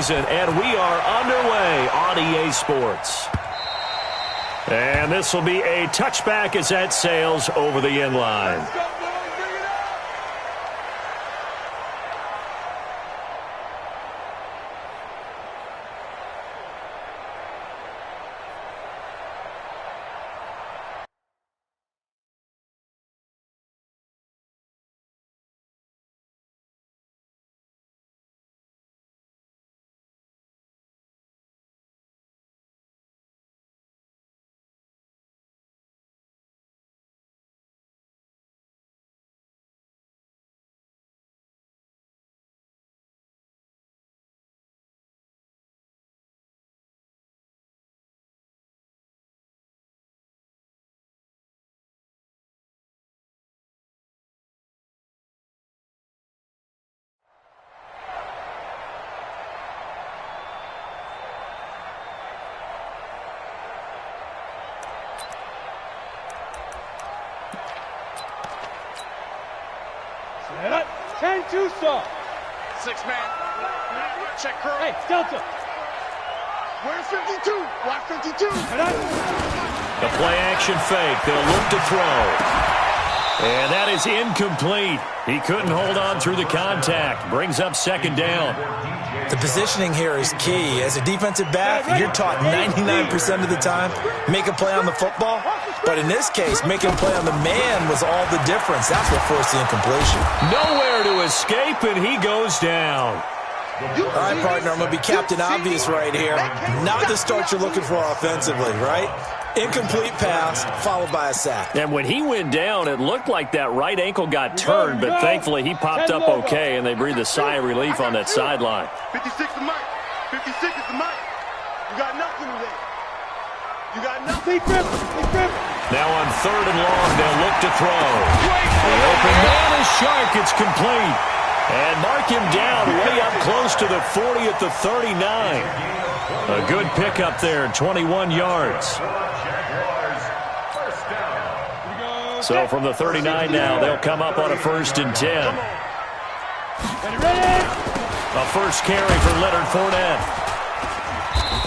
isn't, and we are underway on EA Sports. And this will be a touchback as that sails over the end line. Too soft. 6-man. Check curl. Hey, Delta. Where's 52? Watch 52. The play action fake. They'll look to throw. And that is incomplete. He couldn't hold on through the contact. Brings up second down. The positioning here is key. As a defensive back, you're taught 99% of the time, make a play on the football. But in this case, making a play on the man was all the difference. That's what forced the incompletion. Nowhere to escape, and he goes down. All right, partner, I'm going to be Captain Obvious right here. Not the start you're looking for offensively, right? Incomplete pass, followed by a sack. And when he went down, it looked like that right ankle got turned, but thankfully he popped up okay, and they breathed a sigh of relief on that sideline. 56 is Mike. 56 is the Mike. You got nothing today. You got nothing. Now on third and long, they'll look to throw. The open man is Shark. It's complete. And mark him down way up close to the 40 at the 39. A good pickup there, 21 yards. So from the 39 now, they'll come up on a 1st and 10. A first carry for Leonard Fournette.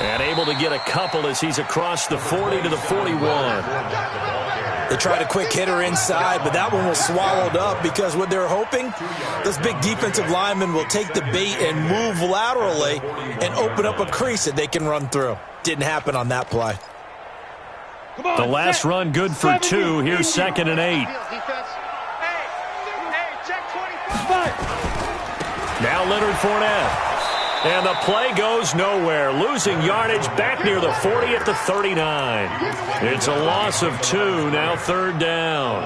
And able to get a couple as he's across the 40 to the 41. They tried a quick hitter inside, but that one was swallowed up because what they're hoping, this big defensive lineman will take the bait and move laterally and open up a crease that they can run through. Didn't happen on that play. The last run good for 2. Here's 2nd and 8. Now Leonard Fournette. And the play goes nowhere. Losing yardage back near the 40 at the 39. It's a loss of 2. Now 3rd down.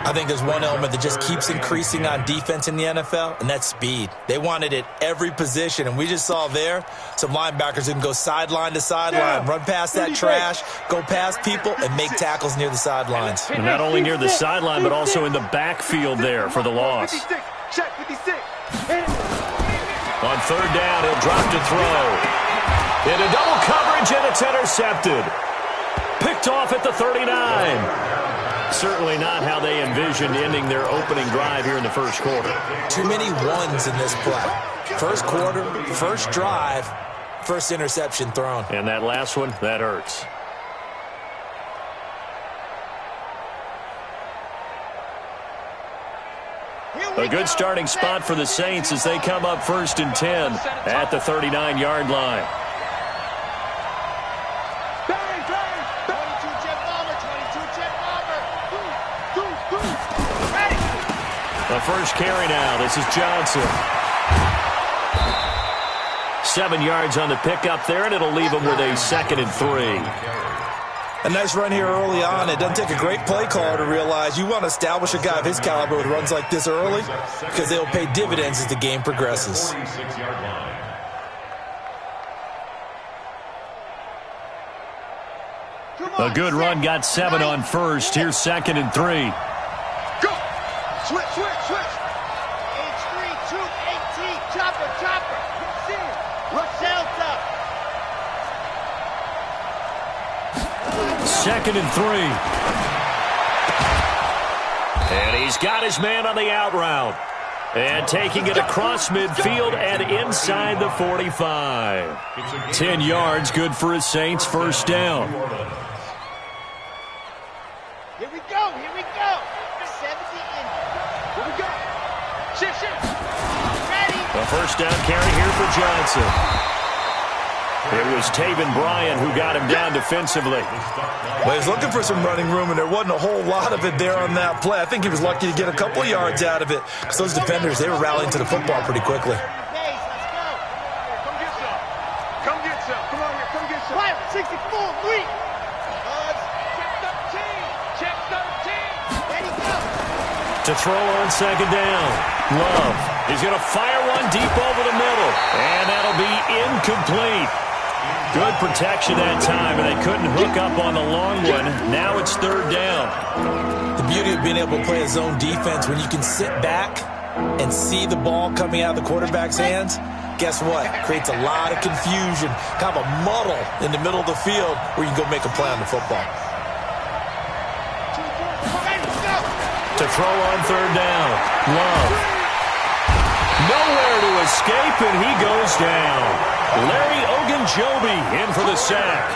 I think there's one element that just keeps increasing on defense in the NFL, and that's speed. They want it at every position, and we just saw there some linebackers that can go sideline to sideline, run past that trash, go past people, and make tackles near the sidelines. And not only near the sideline, but also in the backfield there for the loss. 56. Check 56. On 3rd down, he'll drop to throw. Into double coverage, and it's intercepted. Picked off at the 39. Certainly not how they envisioned ending their opening drive here in the first quarter. Too many ones in this play. First quarter, first drive, first interception thrown. And that last one, that hurts. A good starting spot for the Saints as they come up 1st and 10 at the 39-yard line. The first carry now. This is Johnson. 7 yards on the pickup there, and it'll leave him with a 2nd and 3. A nice run here early on. It doesn't take a great play caller to realize you want to establish a guy of his caliber with runs like this early because they'll pay dividends as the game progresses. A good run got 7 on first. Here's 2nd and 3. Go! Switch. H3, 2, 18, chopper. Rush out. 2nd and 3. And he's got his man on the out route. And taking it across midfield and inside the 45. 10 yards, good for his Saints, first down. Here we go. 70 in. Here we go. Shift. Ready. A first down carry here for Johnson. It was Taven Bryan who got him down defensively. Well, he was looking for some running room, and there wasn't a whole lot of it there on that play. I think he was lucky to get a couple yards out of it because those defenders, they were rallying to the football pretty quickly. Come get some. Come get some. Come on here. Come get some. 64, 3. Check 13. Ready, go. To throw on second down. Love. He's going to fire one deep over the middle. And that'll be incomplete. Good protection that time, and they couldn't hook up on the long one. Now it's third down. The beauty of being able to play a zone defense when you can sit back and see the ball coming out of the quarterback's hands, guess what? Creates a lot of confusion, kind of a muddle in the middle of the field where you can go make a play on the football. To throw on third down. Love. Nowhere to escape, and he goes down. Larry Ogunjobi in for the sack.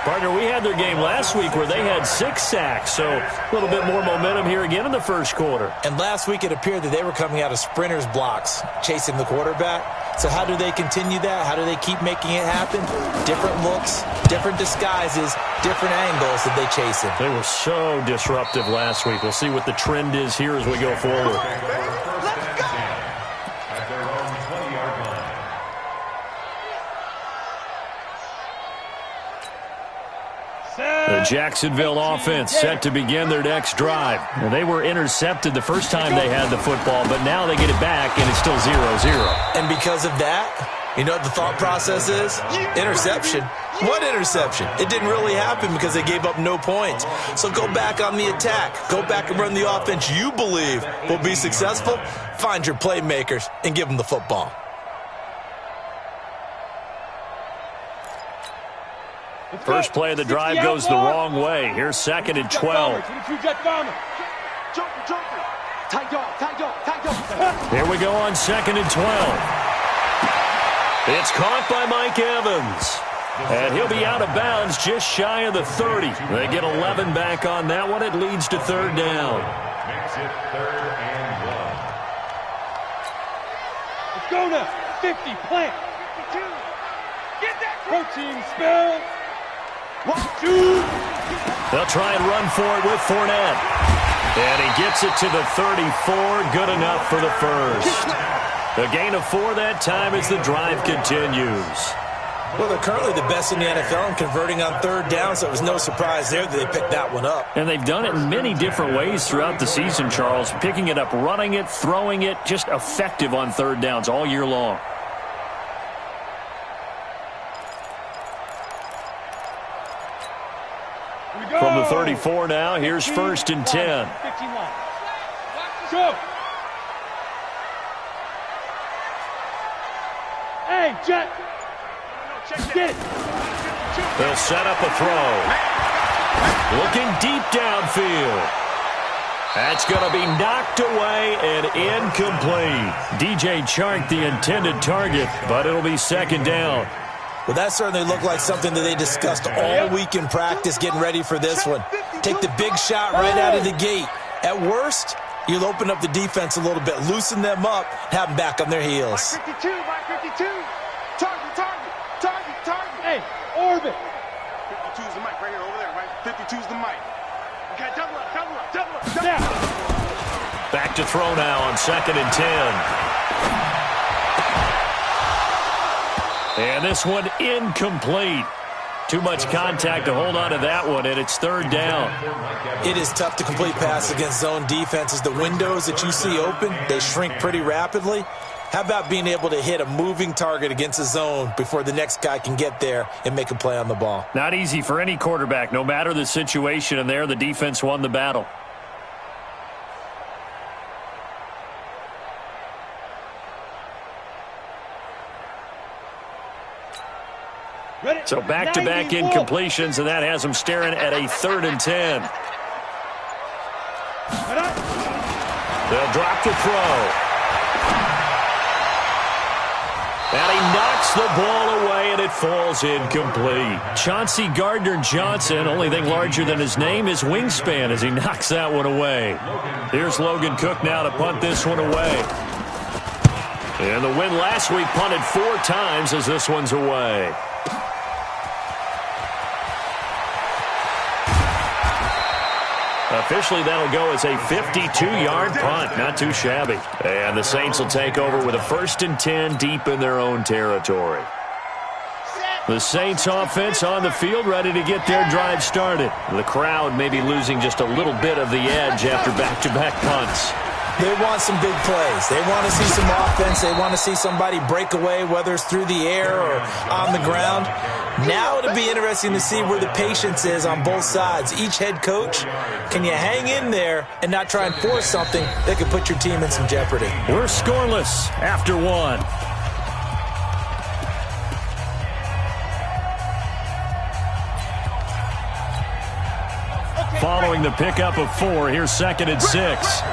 Partner, we had their game last week where they had 6 sacks, so a little bit more momentum here again in the first quarter. And last week it appeared that they were coming out of sprinters blocks, chasing the quarterback. So how do they continue that? How do they keep making it happen? Different looks, different disguises, different angles that they chase him. They were so disruptive last week. We'll see what the trend is here as we go forward. The Jacksonville offense set to begin their next drive. Well, they were intercepted the first time they had the football, but now they get it back, and it's still 0-0. And because of that, you know what the thought process is? Interception. What interception? It didn't really happen because they gave up no points. So go back on the attack. Go back and run the offense you believe will be successful. Find your playmakers and give them the football. First play of the drive goes the wrong way. Here's second and 12. Here we go on second and 12. It's caught by Mike Evans. And he'll be out of bounds just shy of the 30. They get 11 back on that one. It leads to third down. Makes it third and 1. Let's go now. 50, plant. 52. Get that protein spell. 1, 2. They'll try and run for it with Fournette. And he gets it to the 34. Good enough for the first. A gain of 4 that time as the drive continues. Well, they're currently the best in the NFL in converting on third down, so it was no surprise there that they picked that one up. And they've done it in many different ways throughout the season, Charles. Picking it up, running it, throwing it, just effective on third downs all year long. From the 34 now, here's first and 10. 15 line. Go. Hey, Jet. Get it. They'll set up a throw. Looking deep downfield. That's going to be knocked away and incomplete. DJ Chark, the intended target, but it'll be second down. Well, that certainly looked like something that they discussed all week in practice, getting ready for this one. Take the big shot right out of the gate. At worst, you'll open up the defense a little bit, loosen them up, have them back on their heels. Mike 52, Mike 52. Target. Hey, orbit. 52 is the mic right here, over there, right? 52 is the mic. Okay, double up. Now. Back to throw now on second and 10. And this one incomplete. Too much contact to hold on to that one, and it's third down. It is tough to complete passes against zone defenses. The windows that you see open, they shrink pretty rapidly. How about being able to hit a moving target against a zone before the next guy can get there and make a play on the ball? Not easy for any quarterback, no matter the situation, and there the defense won the battle. So back-to-back incompletions, and that has them staring at a third and 10. They'll drop the throw. And he knocks the ball away, and it falls incomplete. Chauncey Gardner-Johnson, only thing larger than his name is wingspan as he knocks that one away. Here's Logan Cook now to punt this one away. And the win last week punted 4 times as this one's away. Officially, that'll go as a 52-yard punt. Not too shabby. And the Saints will take over with a 1st and 10 deep in their own territory. The Saints offense on the field, ready to get their drive started. The crowd may be losing just a little bit of the edge after back-to-back punts. They want some big plays. They want to see some offense. They want to see somebody break away, whether it's through the air or on the ground. Now it'll be interesting to see where the patience is on both sides. Each head coach, can you hang in there and not try and force something that could put your team in some jeopardy? We're scoreless after 1. Following the pickup of 4, here's 2nd and 6.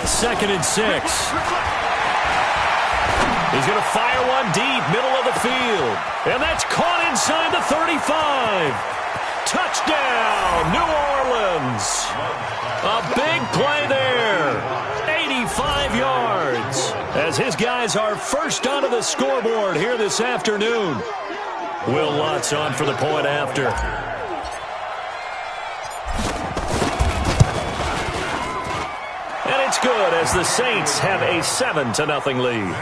Second and 6. He's going to fire one deep, middle of the field. And that's caught inside the 35. Touchdown, New Orleans. A big play there. 85 yards. As his guys are first onto the scoreboard here this afternoon. Will Lutz on for the point after. It's good as the Saints have a 7-0 lead.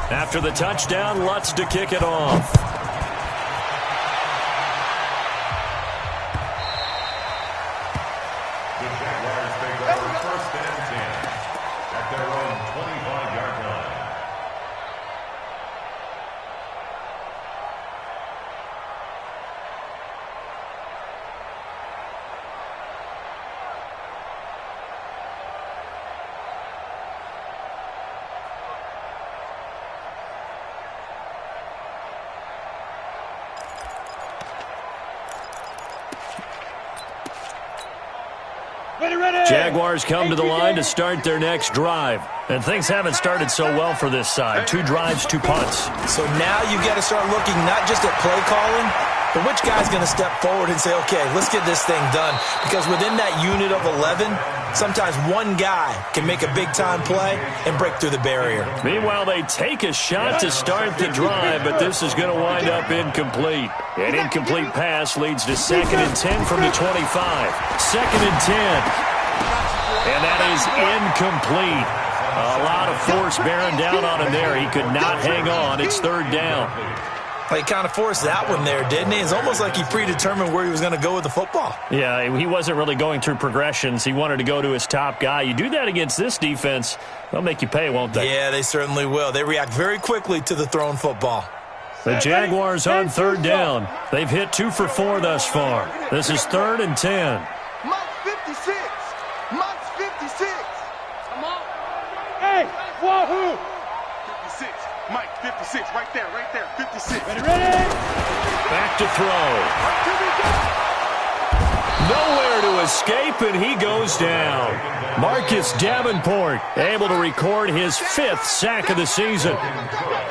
After the touchdown, Lutz to kick it off. The Jaguars take over 1st and 10 at their own 25-yard line. Jaguars come to the line to start their next drive. And things haven't started so well for this side. 2 drives, 2 punts. So now you've got to start looking not just at play calling, but which guy's going to step forward and say, okay, let's get this thing done. Because within that unit of 11, sometimes one guy can make a big-time play and break through the barrier. Meanwhile, they take a shot to start the drive, but this is going to wind up incomplete. An incomplete pass leads to 2nd and 10 from the 25. 2nd and 10. And that is incomplete. A lot of force bearing down on him there. He could not hang on. It's 3rd down. He kind of forced that one there, didn't he? It's almost like he predetermined where he was going to go with the football. Yeah, he wasn't really going through progressions. He wanted to go to his top guy. You do that against this defense, they'll make you pay, won't they? Yeah, they certainly will. They react very quickly to the thrown football. The Jaguars on 3rd down. They've hit 2 for 4 thus far. This is 3rd and 10. Mike 56. Mike's 56. Come on. Hey, wahoo. 56. Mike 56. Right there. 56. Ready. Back to throw. Nowhere to escape, and he goes down. Marcus Davenport able to record his 5th sack of the season.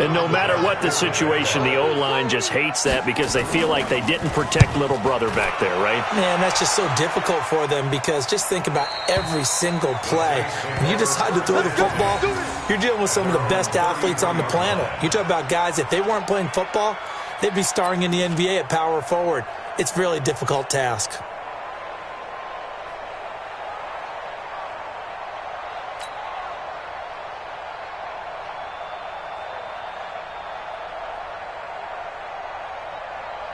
And no matter what the situation, the O-line just hates that because they feel like they didn't protect little brother back there, right? Man, that's just so difficult for them because just think about every single play. When you decide to throw the football, you're dealing with some of the best athletes on the planet. You talk about guys, if they weren't playing football, they'd be starring in the NBA at power forward. It's a really difficult task.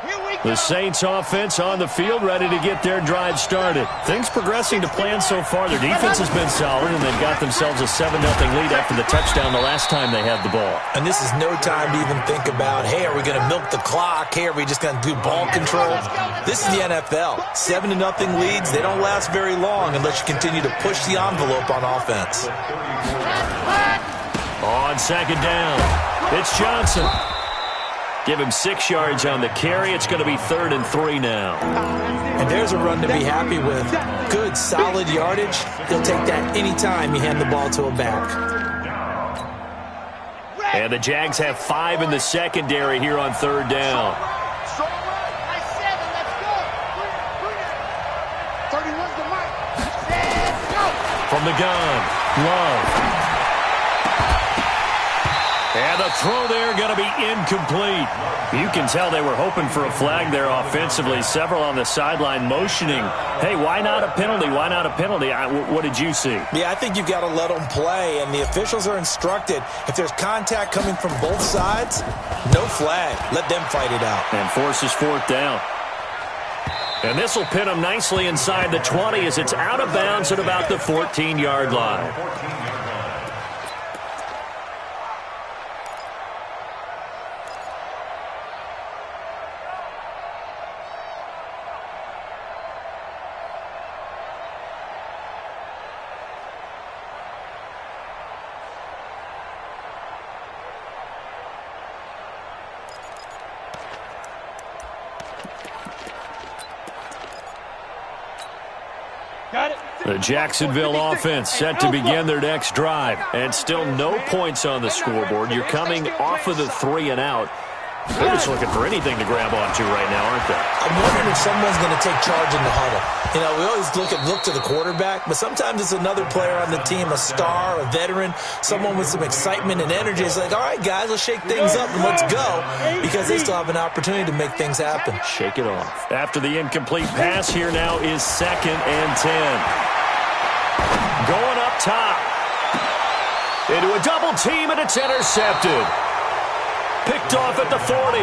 Here we The Saints offense on the field, ready to get their drive started. Things progressing to plan so far. Their defense has been solid, and they've got themselves a 7-0 lead after the touchdown the last time they had the ball. And this is no time to even think about, hey, are we going to milk the clock? Hey, are we just going to do ball control? This is the NFL. 7-0 leads, they don't last very long unless you continue to push the envelope on offense. On second down, it's Johnson. Give him 6 yards on the carry. It's going to be 3rd and 3 now. And there's a run to be happy with. Good, solid yardage. He'll take that anytime you hand the ball to a back. And the Jags have 5 in the secondary here on 3rd down. From the gun, Love. And the throw there going to be incomplete. You can tell they were hoping for a flag there offensively. Several on the sideline motioning, hey, why not a penalty? Why not a penalty? What did you see? Yeah, I think you've got to let them play, and the officials are instructed. If there's contact coming from both sides, no flag. Let them fight it out. And forces 4th down. And this will pin them nicely inside the 20 as it's out of bounds at about the 14-yard line. The Jacksonville offense set to begin their next drive. And still no points on the scoreboard. You're coming off of the 3 and out. They're just looking for anything to grab onto right now, aren't they? I'm wondering if someone's going to take charge in the huddle. You know, we always look to the quarterback, but sometimes it's another player on the team, a star, a veteran, someone with some excitement and energy. It's like, all right, guys, let's shake things up and let's go, because they still have an opportunity to make things happen. Shake it off. After the incomplete pass, here now is 2nd and 10. Going up top. Into a double team, and it's intercepted. Picked off at the 40,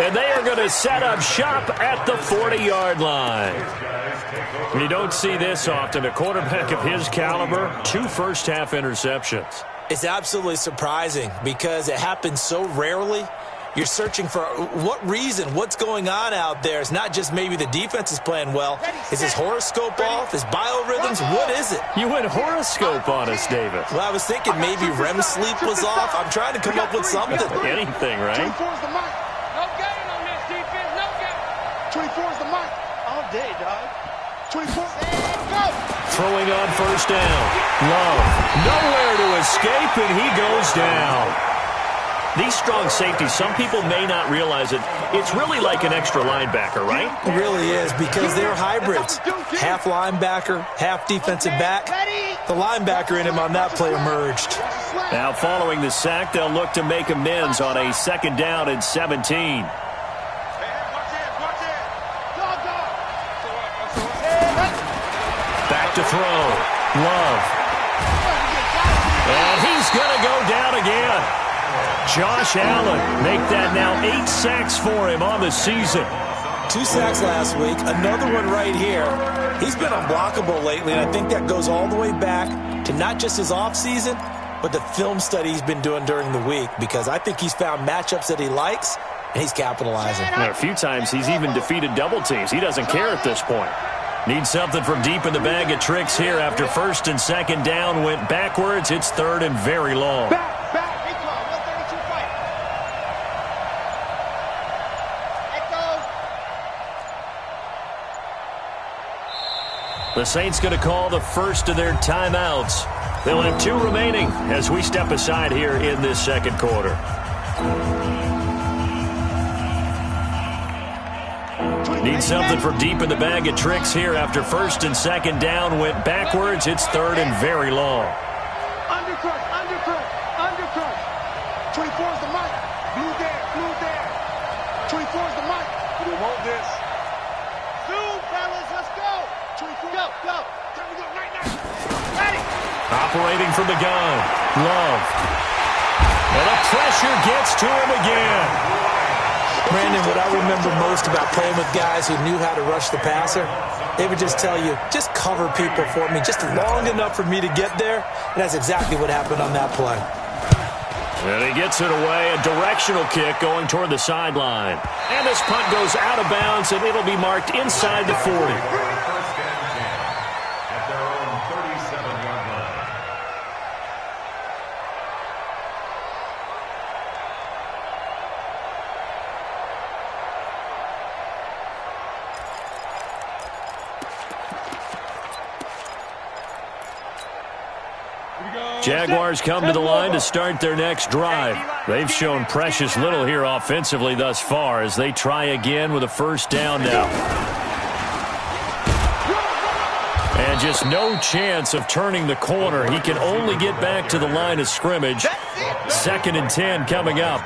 and they are going to set up shop at the 40-yard line. You don't see this often. A quarterback of his caliber, 2 first-half interceptions. It's absolutely surprising because it happens so rarely. You're searching for what reason, what's going on out there. It's not just maybe the defense is playing well. Is his horoscope off? His biorhythms? What is it? You went horoscope on us, Davis. Well, I was thinking maybe REM sleep was off. I'm trying to come up with something. Anything, right? 24 is the mic. No gain on this defense. No gain. 24 is the mic. All day, dog. 24. Go. Throwing on 1st down. Love. Nowhere to escape, and he goes down. These strong safeties, some people may not realize it. It's really like an extra linebacker, right? It really is, because they're hybrids. Half linebacker, half defensive back. The linebacker in him on that play emerged. Now following the sack, they'll look to make amends on a 2nd down and 17. Back to throw. Love. And he's going to go down again. Josh Allen, make that now 8 sacks for him on the season. 2 sacks last week, another one right here. He's been unblockable lately, and I think that goes all the way back to not just his offseason, but the film study he's been doing during the week, because I think he's found matchups that he likes, and he's capitalizing. A few times he's even defeated double teams. He doesn't care at this point. Needs something from deep in the bag of tricks here after 1st and 2nd down went backwards. It's 3rd and very long. The Saints going to call the first of their timeouts. They'll have 2 remaining as we step aside here in this 2nd quarter. Need something from deep in the bag of tricks here after 1st and 2nd down went backwards. It's 3rd and very long. Undercrush, undercrush, undercrush. 24 is the mic. Blue there. 24 is the mic. We want this. Zoom, fellas, let's go. 24. Go. Time to go right now. Ready. Operating from the gun. Love. And the pressure gets to him again. Brandon, what I remember most about playing with guys who knew how to rush the passer, they would just tell you, just cover people for me, just long enough for me to get there. And that's exactly what happened on that play. And he gets it away, a directional kick going toward the sideline. And this punt goes out of bounds, and it'll be marked inside the 40. First and 10 at their own 37-yard line. Jaguars come to the line to start their next drive. They've shown precious little here offensively thus far as they try again with a first down now. And just no chance of turning the corner. He can only get back to the line of scrimmage. 2nd and 10 coming up.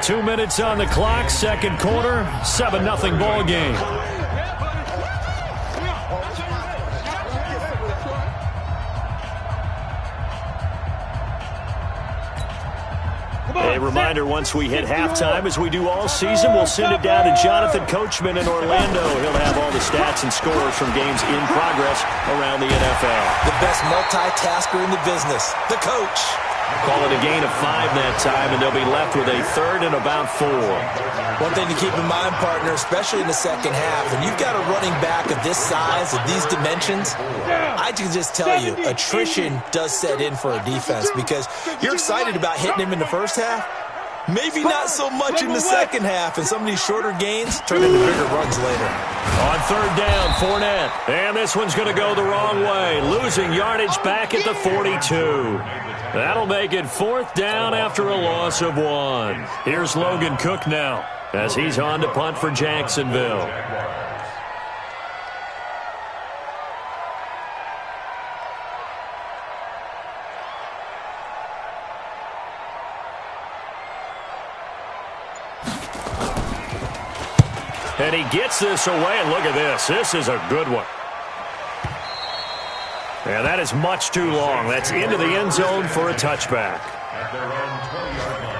2 minutes on the clock, second quarter, 7-0 ball game. A reminder, once we hit halftime, as we do all season, we'll send it down to Jonathan Coachman in Orlando. He'll have all the stats and scores from games in progress around the NFL. The best multitasker in the business, the coach. Call it a gain of 5 that time, and they'll be left with a 3rd and about 4. One thing to keep in mind, partner, especially in the second half, when you've got a running back of this size, of these dimensions, I can just tell you, attrition does set in for a defense because you're excited about hitting him in the first half. Maybe not so much in the second half, and some of these shorter gains turn into bigger runs later. On 3rd down, Fournette. And this one's going to go the wrong way, losing yardage back at the 42. That'll make it 4th down after a loss of 1. Here's Logan Cook now as he's on to punt for Jacksonville. And he gets this away, and look at this. This is a good one. Yeah, that is much too long. That's into the end zone for a touchback. At their own 20-yard line.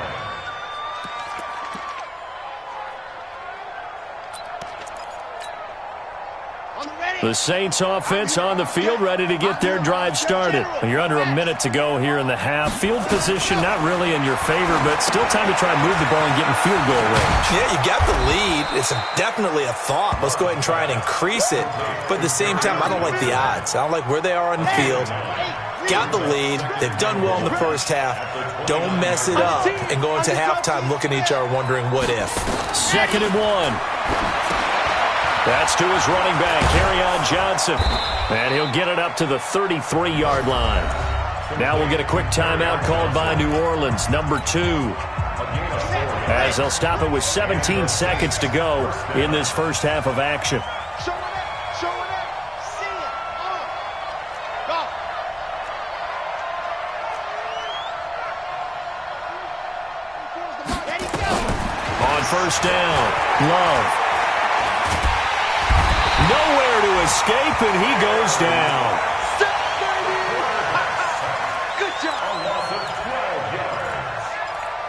The Saints offense on the field, ready to get their drive started. You're under a minute to go here in the half. Field position not really in your favor, but still time to try and move the ball and get in field goal range. Yeah, you got the lead. It's definitely a thought. Let's go ahead and try and increase it. But at the same time, I don't like the odds. I don't like where they are on the field. Got the lead. They've done well in the first half. Don't mess it up and go into halftime looking at each other wondering what if. 2nd and 1. That's to his running back, Kerryon Johnson. And he'll get it up to the 33-yard line. Now we'll get a quick timeout called by New Orleans, number 2. As they'll stop it with 17 seconds to go in this first half of action. Show it up, see it, go. There you go. On first down, Love. Nowhere to escape, and he goes down. Good job. A loss of 12 yards.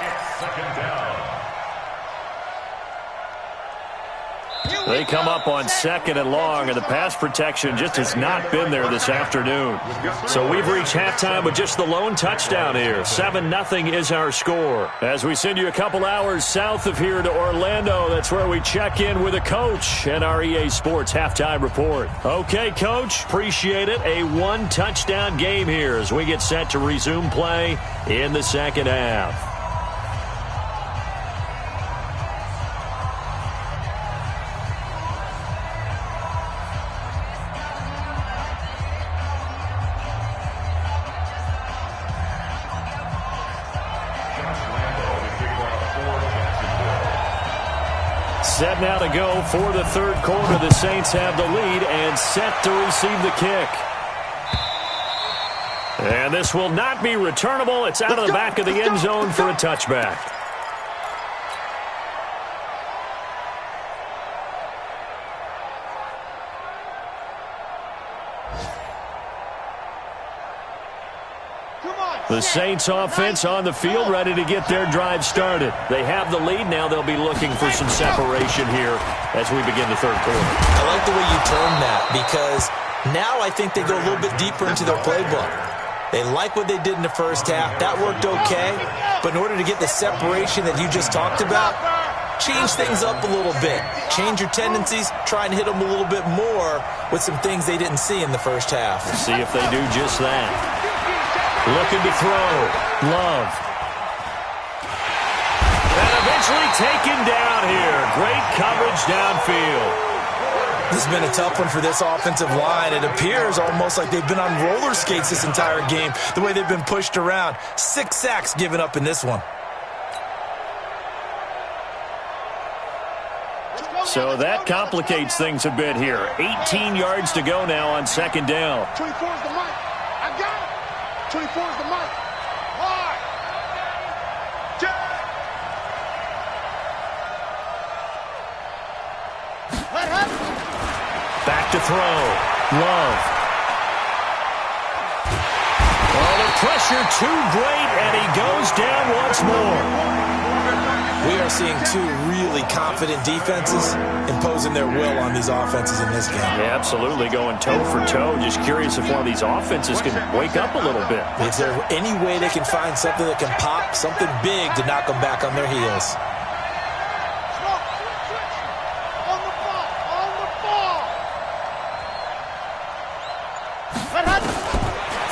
It's 2nd down. They come up on 2nd and long, and the pass protection just has not been there this afternoon. So we've reached halftime with just the lone touchdown here. 7-0 is our score. As we send you a couple hours south of here to Orlando, that's where we check in with a coach and our EA Sports halftime report. Okay, Coach, appreciate it. A 1-touchdown game here as we get set to resume play in the second half. Set now to go for the 3rd quarter. The Saints have the lead and set to receive the kick. And this will not be returnable. It's out of the back of the end zone for a touchback. The Saints offense on the field, ready to get their drive started. They have the lead. Now they'll be looking for some separation here as we begin the third quarter. I like the way you termed that, because now I think they go a little bit deeper into their playbook. They like what they did in the first half. That worked okay. But in order to get the separation that you just talked about, change things up a little bit. Change your tendencies. Try and hit them a little bit more with some things they didn't see in the first half. Let's see if they do just that. Looking to throw. Love. And eventually taken down here. Great coverage downfield. This has been a tough one for this offensive line. It appears almost like they've been on roller skates this entire game, the way they've been pushed around. 6 sacks given up in this one. So that complicates things a bit here. 18 yards to go now on second down. 24 is the mic. I got it. 24 is the mic. Hard. Let happen. Back to throw. Love. Oh, the pressure too great, and he goes down once more. We are seeing two really confident defenses imposing their will on these offenses in this game. Yeah, absolutely, going toe for toe. Just curious if one of these offenses can wake up a little bit. Is there any way they can find something that can pop, something big to knock them back on their heels?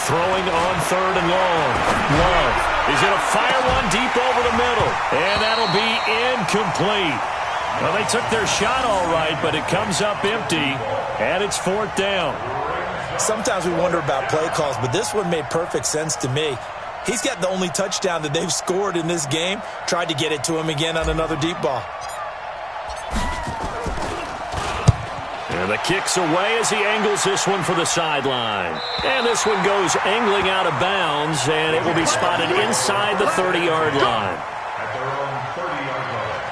Throwing on third and long. Love is going to fire one deep over the middle. And that'll be incomplete. Well, they took their shot all right, but it comes up empty. And it's fourth down. Sometimes we wonder about play calls, but this one made perfect sense to me. He's got the only touchdown that they've scored in this game. Tried to get it to him again on another deep ball. And the kick's away as he angles this one for the sideline. And this one goes angling out of bounds, and it will be spotted inside the 30-yard line. At their own 30-yard line.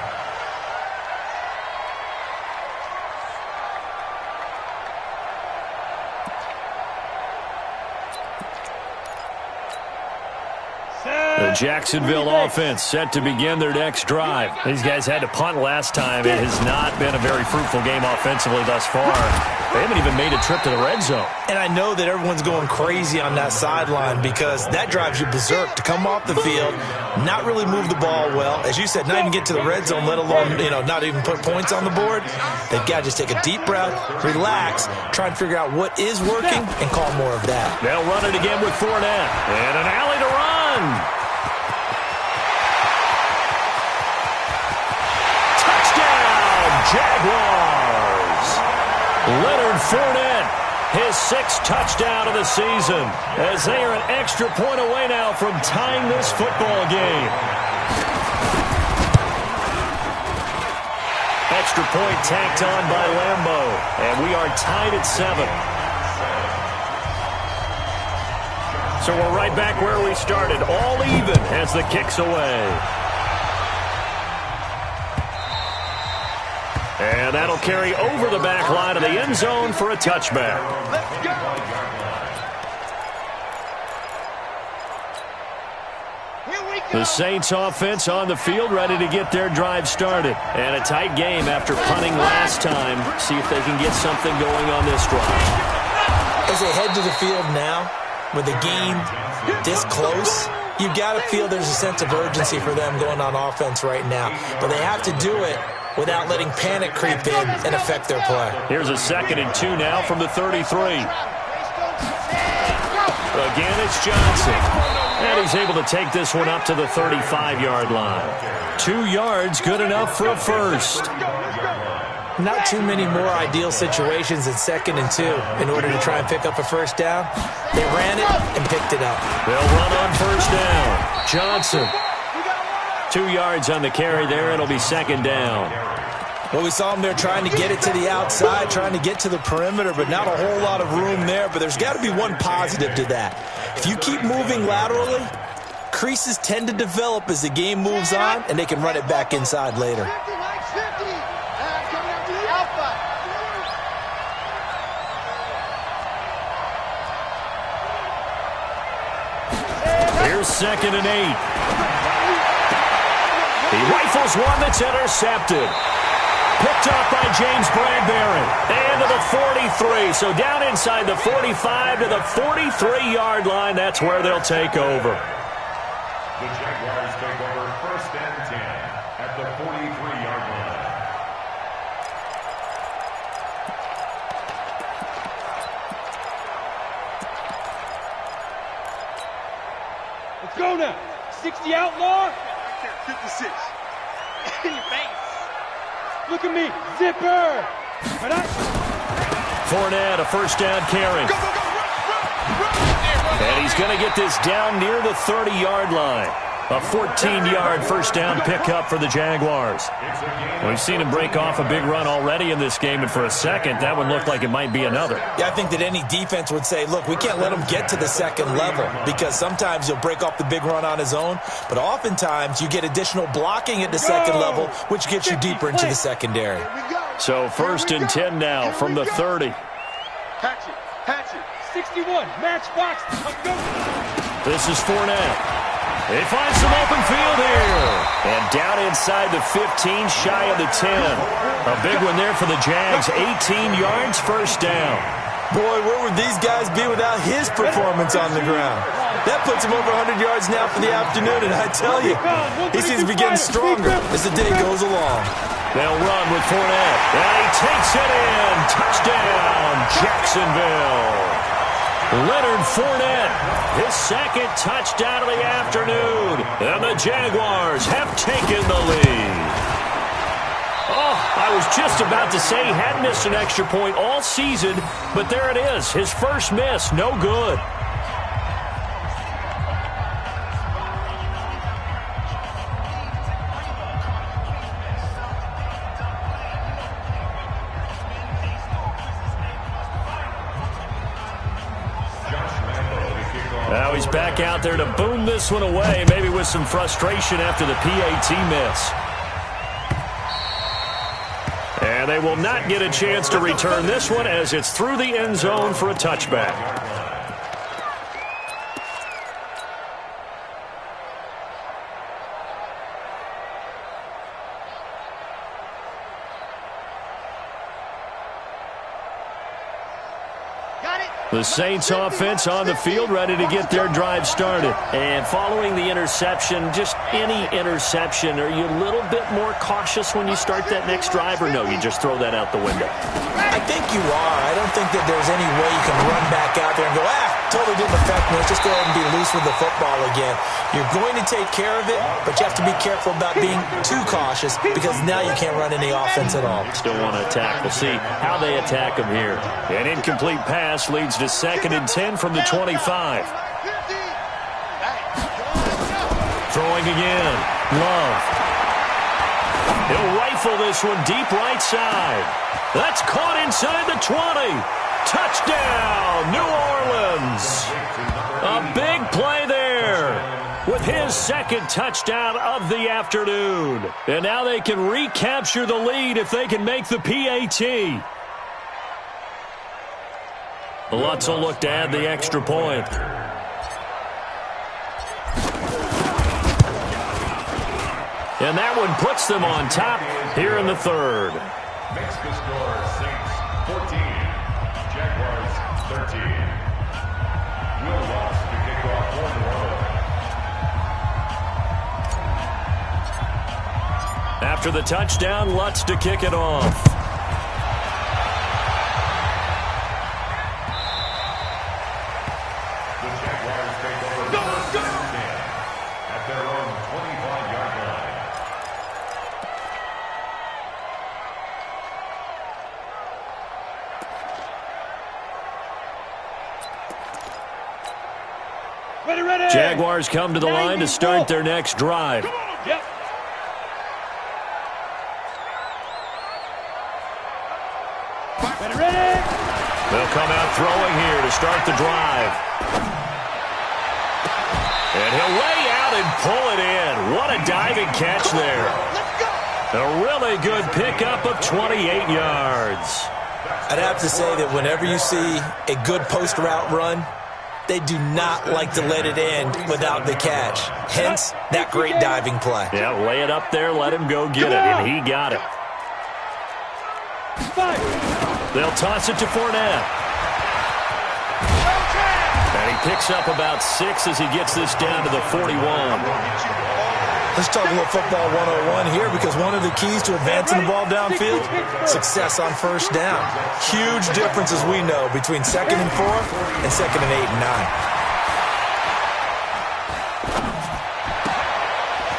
The Jacksonville offense set to begin their next drive. These guys had to punt last time. It has not been a very fruitful game offensively thus far. They haven't even made a trip to the red zone. And I know that everyone's going crazy on that sideline because that drives you berserk to come off the field, not really move the ball well. As you said, not even get to the red zone, let alone, not even put points on the board. They've got to just take a deep breath, relax, try and figure out what is working, and call more of that. They'll run it again with Fournette. And an alley to run. Jaguars. Leonard Fournette, his 6th touchdown of the season, as they are an extra point away now from tying this football game. Extra point tacked on by Lambo, and we are tied at 7. So we're right back where we started, all even as the kick's away. And that'll carry over the back line of the end zone for a touchback. The Saints offense on the field ready to get their drive started. And a tight game after punting last time. See if they can get something going on this drive. As they head to the field now, with the game this close, you got to feel there's a sense of urgency for them going on offense right now. But they have to do it without letting panic creep in and affect their play. Here's a 2nd and 2 now from the 33. Again, it's Johnson. And he's able to take this one up to the 35-yard line. 2 yards, good enough for a first. Not too many more ideal situations than 2nd and 2 in order to try and pick up a first down. They ran it and picked it up. They'll run on first down. Johnson. 2 yards on the carry there. It'll be 2nd down. Well, we saw them there trying to get it to the outside, trying to get to the perimeter, but not a whole lot of room there. But there's got to be one positive to that. If you keep moving laterally, creases tend to develop as the game moves on, and they can run it back inside later. 2nd and 8. He rifles one that's intercepted. Picked up by James Bradbury. And to the 43. So down inside the 45 to the 43-yard line. That's where they'll take over. The Jaguars take over 1st and 10 at the 43-yard line. Let's go now. 60 outlaw. 56. In your face. Look at me. Zipper. Fournette, a 1st down carry. Go, go, go. Run. And he's going to get this down near the 30-yard line. A 14-yard 1st down pickup for the Jaguars. We've seen him break off a big run already in this game, and for a second, that one looked like it might be another. Yeah, I think that any defense would say, look, we can't let him get to the 2nd level, because sometimes he'll break off the big run on his own, but oftentimes you get additional blocking at the 2nd level, which gets you deeper into the secondary. So 1st and 10 now from the 30. Hatchet. 61. Matchbox. Let's go. This is Fournette. They find some open field here. And down inside the 15, shy of the 10. A big one there for the Jags. 18 yards, 1st down. Boy, where would these guys be without his performance on the ground? That puts him over 100 yards now for the afternoon, and I tell you, he seems to be getting stronger as the day goes along. They'll run with Fournette. And he takes it in. Touchdown, Jacksonville. Leonard Fournette, his 2nd touchdown of the afternoon. And the Jaguars have taken the lead. Oh, I was just about to say he hadn't missed an extra point all season, but there it is. His first miss, no good. Now he's back out there to boom this one away, maybe with some frustration after the PAT miss. And they will not get a chance to return this one as it's through the end zone for a touchback. The Saints offense on the field, ready to get their drive started. And following the interception, just any interception, are you a little bit more cautious when you start that next drive, or no, you just throw that out the window? I think you are. I don't think that there's any way you can run back out there and go, totally didn't affect me. Let's just go ahead and be loose with the football again. You're going to take care of it, but you have to be careful about being too cautious because now you can't run any offense at all. Still want to attack. We'll see how they attack him here. An incomplete pass leads to 2nd and 10 from the 25. Throwing again. Love. He'll rifle this one deep right side. That's caught inside the 20. Touchdown, New Orleans. A big play there with his 2nd touchdown of the afternoon. And now they can recapture the lead if they can make the PAT. Lutz will look to add the extra point. And that one puts them on top here in the 3rd. Makes the score Saints 14, Jaguars 13. Will Lutz to kick off for the road. After the touchdown, Lutz to kick it off. The Jaguars take over 1st and 10 at their own 25-yard line. Ready. Jaguars come to the line to start their next drive. Yep. Ready. They'll come out throwing here to start the drive. And he'll lay out and pull it in. What a diving catch there. A really good pickup of 28 yards. I'd have to say that whenever you see a good post route run, They do not like to let it in without the catch. Hence, that great diving play. Yeah, lay it up there, let him go get it, and he got it. They'll toss it to Fournette. And he picks up about 6 as he gets this down to the 41. Let's talk a little football 101 here, because one of the keys to advancing the ball downfield, success on first down. Huge difference, as we know, between 2nd and 4 and 2nd and 8 and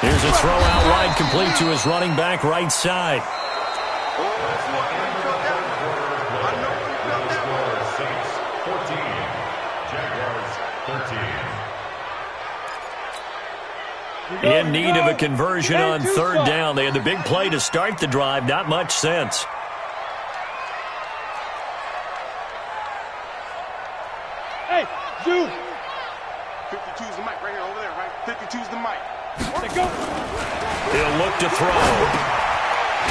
9. Here's a throw out wide, complete to his running back right side. In need of a conversion on 3rd down. They had the big play to start the drive. Not much sense. Hey, Zoo. 52's the mic right here, over there, right? 52's the mic. Let's go. He'll look to throw.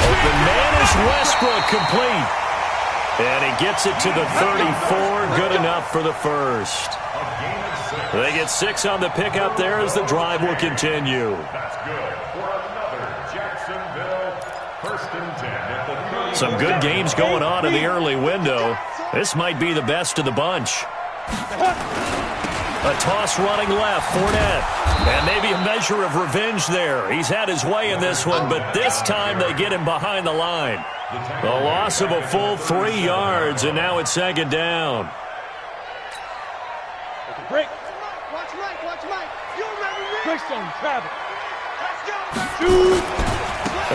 Open man is Westbrook, complete. And he gets it to the 34. Good enough for the first. They get 6 on the pickup there as the drive will continue. That's good for another Jacksonville 1st and 10 at the 30. Some good games going on in the early window. This might be the best of the bunch. A toss running left, Fournette. And maybe a measure of revenge there. He's had his way in this one, but this time they get him behind the line. The loss of a full 3 yards, and now it's 2nd down. Break. Watch Mike, watch Mike. You remember me? Breaks on travel. Let's go.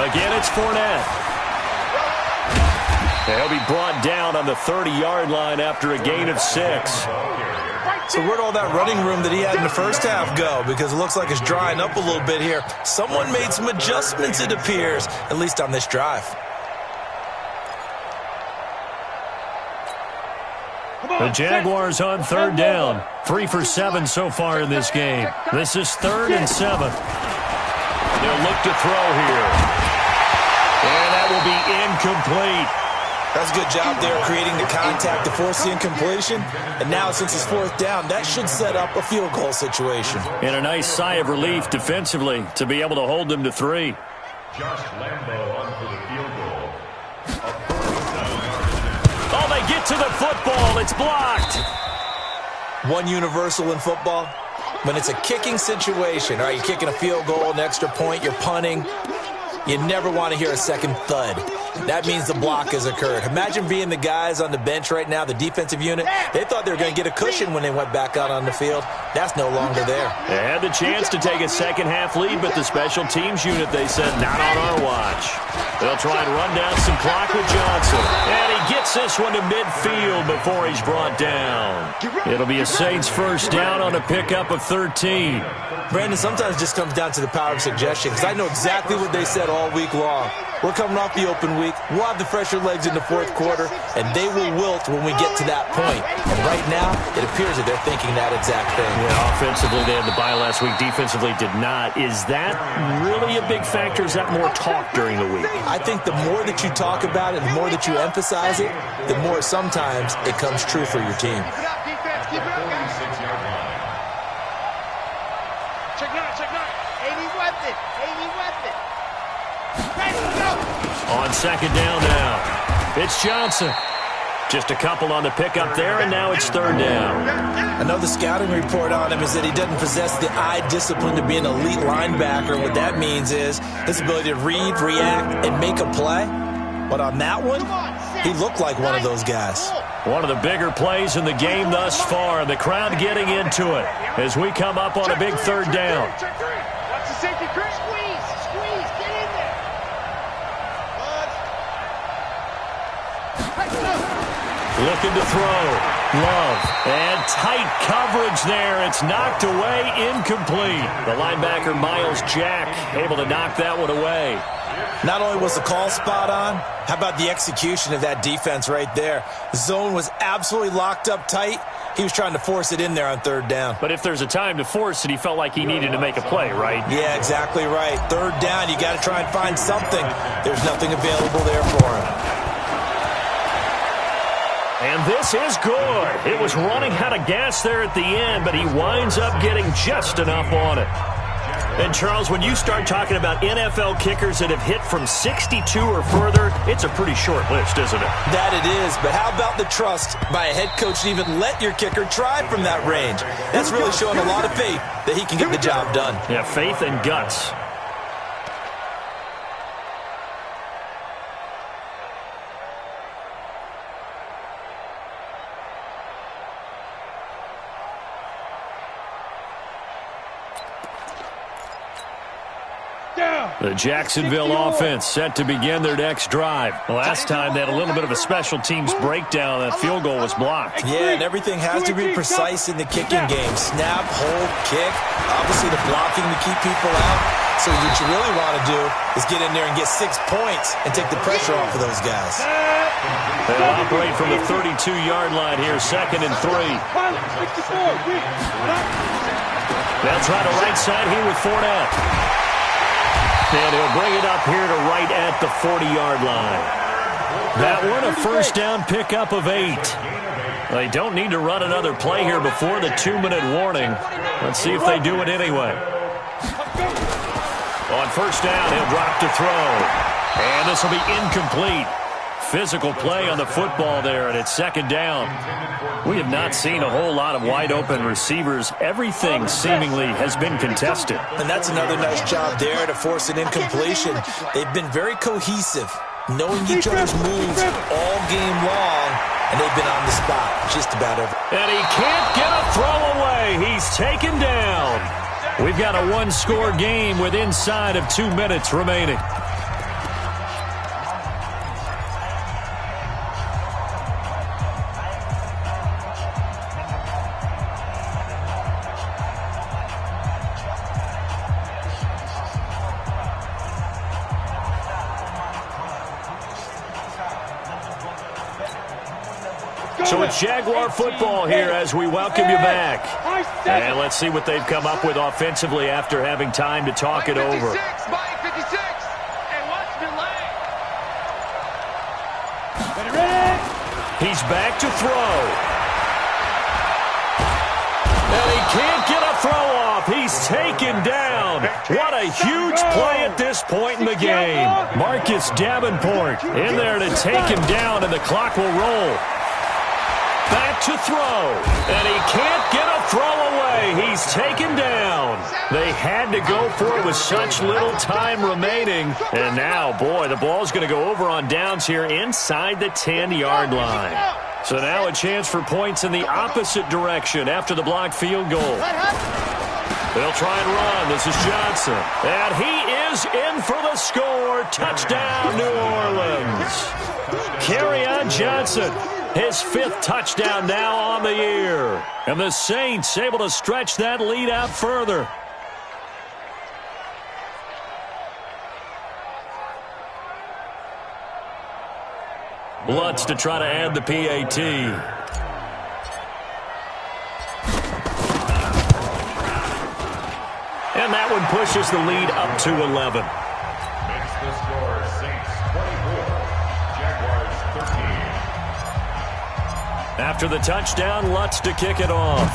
Again, it's Fournette. He'll be brought down on the 30-yard line after a gain of 6. So where'd all that running room that he had in the first half go? Because it looks like it's drying up a little bit here. Someone made some adjustments, it appears, at least on this drive. The Jaguars on 3rd down. 3 for 7 so far in this game. This is 3rd and 7. They'll look to throw here. And that will be incomplete. That's a good job there creating the contact to force the incompletion. And now, since it's 4th down, that should set up a field goal situation. And a nice sigh of relief defensively to be able to hold them to 3. Josh Lambo on for the field goal. Oh, they get to the football. It's blocked. One universal in football, when it's a kicking situation, all right, you're kicking a field goal, an extra point, you're punting, you never want to hear a second thud. That means the block has occurred. Imagine being the guys on the bench right now, the defensive unit. They thought they were going to get a cushion when they went back out on the field. That's no longer there. They had the chance to take a second-half lead, but the special teams unit, they said, not on our watch. They'll try and run down some clock with Johnson. And he gets this one to midfield before he's brought down. It'll be a Saints 1st down on a pickup of 13. Brandon, sometimes it just comes down to the power of suggestion, because I know exactly what they said all week long. We're coming off the open week. We'll have the fresher legs in the 4th quarter, and they will wilt when we get to that point. And right now, it appears that they're thinking that exact thing. Yeah, offensively, they had the bye last week. Defensively, did not. Is that really a big factor? Is that more talk during the week? I think the more that you talk about it, the more that you emphasize it, the more sometimes it comes true for your team. Keep it up, defense. Keep it up, guys. 46-yard line. Check 9, check 9. 80 weapon. 80 weapon. Ready, go. On 2nd down now, it's Johnson. Just a couple on the pickup there, and now it's 3rd down. I know the scouting report on him is that he doesn't possess the eye discipline to be an elite linebacker. What that means is his ability to read, react, and make a play. But on that one, he looked like one of those guys. One of the bigger plays in the game thus far, and the crowd getting into it as we come up on a big 3rd down. Check 3. Watch the safety, Chris. Squeeze, get in there. Looking to throw. Love. And tight coverage there. It's knocked away, incomplete. The linebacker, Miles Jack, able to knock that one away. Not only was the call spot on, how about the execution of that defense right there? The zone was absolutely locked up tight. He was trying to force it in there on 3rd down. But if there's a time to force it, he felt like he needed to make a play, right? Yeah, exactly right. 3rd down, you got to try and find something. There's nothing available there for him. And this is good. It was running out of gas there at the end, but he winds up getting just enough on it. And, Charles, when you start talking about NFL kickers that have hit from 62 or further, it's a pretty short list, isn't it? That it is, but how about the trust by a head coach to even let your kicker try from that range? That's really showing a lot of faith that he can get the job done. Yeah, faith and guts. The Jacksonville offense set to begin their next drive. Last time they had a little bit of a special teams breakdown. That field goal was blocked. Yeah, and everything has to be precise in the kicking game. Snap, hold, kick. Obviously the blocking to keep people out. So what you really want to do is get in there and get 6 points and take the pressure off of those guys. They'll operate from the 32-yard line here, 2nd and 3. They'll try the right side here with Fournette. And he'll bring it up here to right at the 40-yard line. That one, a first down pickup of 8. They don't need to run another play here before the 2-minute warning. Let's see if they do it anyway. On first down, he'll drop to throw. And this will be incomplete. Physical play on the football there, and it's 2nd down. We have not seen a whole lot of wide-open receivers. Everything seemingly has been contested. And that's another nice job there to force an incompletion. They've been very cohesive, knowing each other's moves all game long, and they've been on the spot just about every. And he can't get a throw away. He's taken down. We've got a one-score game with inside of 2 minutes remaining. So it's Jaguar football here as we welcome you back. And let's see what they've come up with offensively after having time to talk it over. He's back to throw. And he can't get a throw off. He's taken down. What a huge play at this point in the game. Marcus Davenport in there to take him down, and the clock will roll. Back to throw, and he can't get a throw away. He's taken down. They had to go for it with such little time remaining. And now, boy, the ball's going to go over on downs here inside the 10-yard line. So now a chance for points in the opposite direction after the blocked field goal. They'll try and run. This is Johnson. And he is in for the score. Touchdown, New Orleans. Kerryon Johnson. His 5th touchdown now on the year. And the Saints able to stretch that lead out further. Lutz to try to add the PAT. And that one pushes the lead up to 11. Makes the score Saints 24, Jaguars 13. After the touchdown, Lutz to kick it off.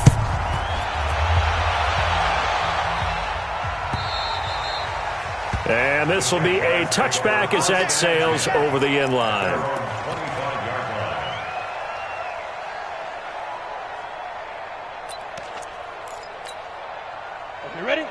And this will be a touchback as that sails over the end line.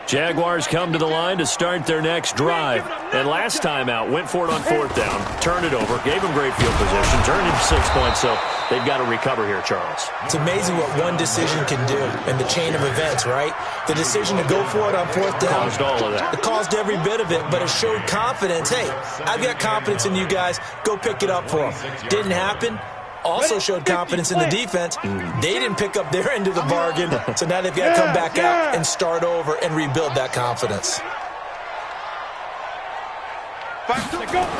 Jaguars come to the line to start their next drive. And last time out, went for it on 4th down, turned it over, gave them great field position, turned into 6 points, so they've got to recover here, Charles. It's amazing what one decision can do in the chain of events, right? The decision to go for it on 4th down. Caused all of that. It caused every bit of it, but it showed confidence. Hey, I've got confidence in you guys. Go pick it up for them. Didn't happen. Also showed confidence in the defense. They didn't pick up their end of the bargain, so now they've got to come back out and start over and rebuild that confidence.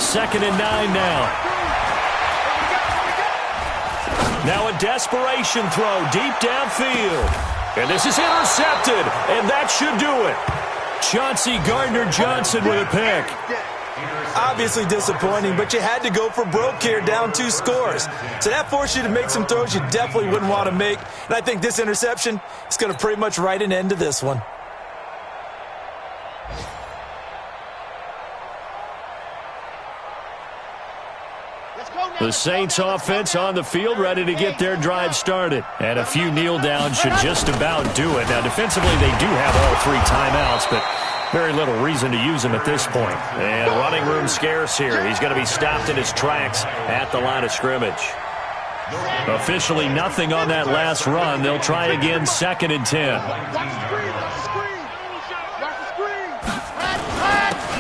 2nd and 9 now. Now a desperation throw deep downfield. And this is intercepted, and that should do it. Chauncey Gardner-Johnson with a pick. Obviously disappointing, but you had to go for broke here, down 2 scores. So that forced you to make some throws you definitely wouldn't want to make. And I think this interception is going to pretty much write an end to this one. The Saints offense on the field, ready to get their drive started. And a few kneel downs should just about do it. Now, defensively, they do have all 3 timeouts, but very little reason to use them at this point. And running room scarce here. He's going to be stopped in his tracks at the line of scrimmage. Officially nothing on that last run. They'll try again, 2nd and 10.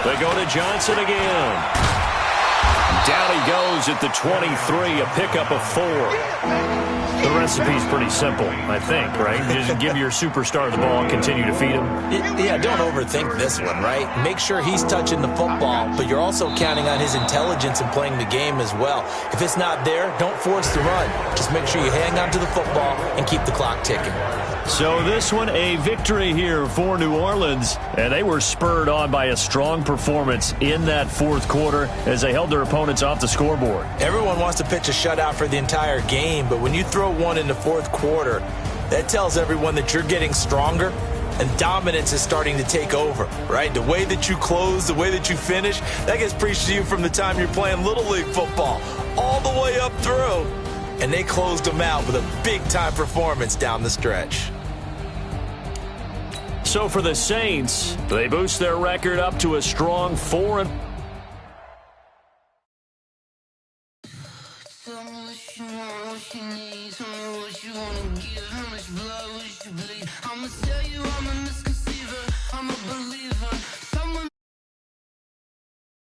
They go to Johnson again. Down he goes at the 23, a pickup of 4. The recipe's pretty simple, I think, right? Just give your superstar the ball and continue to feed him. Yeah, don't overthink this one, right? Make sure he's touching the football, but you're also counting on his intelligence in playing the game as well. If it's not there, don't force the run. Just make sure you hang on to the football and keep the clock ticking. So this one, a victory here for New Orleans, and they were spurred on by a strong performance in that 4th quarter as they held their opponents off the scoreboard. Everyone wants to pitch a shutout for the entire game, but when you throw one in the 4th quarter, that tells everyone that you're getting stronger and dominance is starting to take over, right? The way that you close, the way that you finish, that gets preached to you from the time you're playing Little League football all the way up through. And they closed them out with a big-time performance down the stretch. So for the Saints, they boost their record up to a strong 4. Tell me what you want, what you need. Tell me what you want to give. How much blood would you bleed? I'ma tell you I'm a misconception.